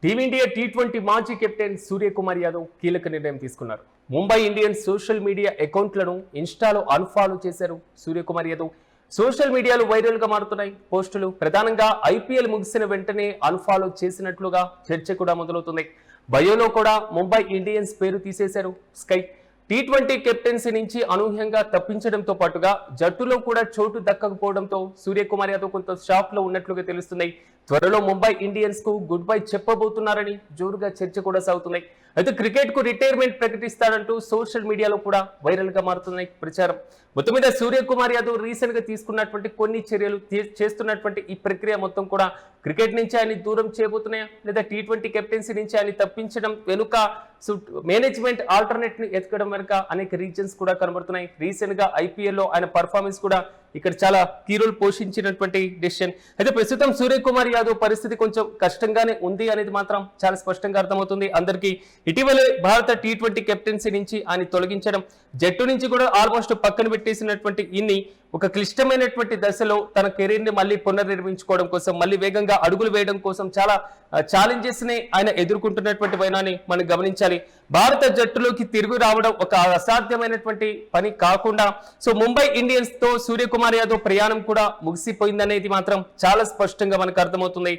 Team India T20 మాజీ captain Suryakumar Yadav కీలక నిర్ణయం తీసుకున్నారు. ముంబై ఇండియన్స్ సోషల్ మీడియా అకౌంట్లను ఇన్స్టాలో అన్ఫాలో చేశారు. సూర్యకుమార్ యాదవ్ సోషల్ మీడియాలో వైరల్ గా మారుతున్నాయి పోస్టులు. ప్రధానంగా ఐపీఎల్ ముగిసిన వెంటనే అన్ఫాలో చేసినట్లుగా చర్చ కూడా మొదలవుతుంది. బయోలో కూడా ముంబై ఇండియన్స్ పేరు తీసేశారు. స్కై టీ20 కెప్టెన్సీ నుంచి అనూహ్యంగా తప్పించడంతో పాటుగా జట్టులో కూడా చోటు దక్కకపోవడంతో సూర్యకుమార్ యాదవ్ కొంత షాక్ లో ఉన్నట్లుగా తెలుస్తున్నాయి. త్వరలో ముంబై ఇండియన్స్ కు గుడ్ బై చెప్పబోతున్నారని జోరుగా చర్చ కూడా సాగుతున్నాయి. అయితే క్రికెట్ కు రిటైర్మెంట్ ప్రకటిస్తాడంటూ సోషల్ మీడియాలో కూడా వైరల్ గా మారుతున్నాయి ప్రచారం. మొత్తం మీద సూర్యకుమార్ యాదవ్ రీసెంట్ గా తీసుకున్నటువంటి కొన్ని చర్యలు చేస్తున్నటువంటి ఈ ప్రక్రియ మొత్తం కూడా క్రికెట్ నుంచి ఆయన దూరం చేయబోతున్నాయా లేదా టీ20 కెప్టెన్సీ నుంచి ఆయన తప్పించడం వెనుక మేనేజ్మెంట్ ఆల్టర్నేట్ ని ఎతకడం వెనుక అనేక రీజన్స్ కూడా కనబడుతున్నాయి. రీసెంట్ గా ఐపీఎల్ లో ఆయన పర్ఫార్మెన్స్ కూడా ఇక్కడ చాలా కీ రోల్ పోషించినటువంటి డెసిషన్. అయితే ప్రస్తుతం సూర్యకుమార్ యాదవ్ పరిస్థితి కొంచెం కష్టంగానే ఉంది అనేది మాత్రం చాలా స్పష్టంగా అర్థమవుతుంది అందరికీ. ఇటీవలే భారత టీ20 కెప్టెన్సీ నుంచి ఆయన తొలగించడం, జట్టు నుంచి కూడా ఆల్మోస్ట్ పక్కన పెట్టేసినటువంటి ఇన్ని ఒక క్లిష్టమైనటువంటి దశలో తన కెరీర్ ని మళ్ళీ పునర్నిర్మించుకోవడం కోసం, మళ్ళీ వేగంగా అడుగులు వేయడం కోసం చాలా ఛాలెంజెస్ ని ఆయన ఎదుర్కొంటున్నటువంటి వైనాన్ని మనం గమనించాలి. భారత జట్టులోకి తిరిగి రావడం ఒక అసాధ్యమైనటువంటి పని కాకుండా ముంబై ఇండియన్స్ తో సూర్యకుమార్ యాదవ్ ప్రయాణం కూడా ముగిసిపోయిందనేది మాత్రం చాలా స్పష్టంగా మనకు అర్థమవుతుంది.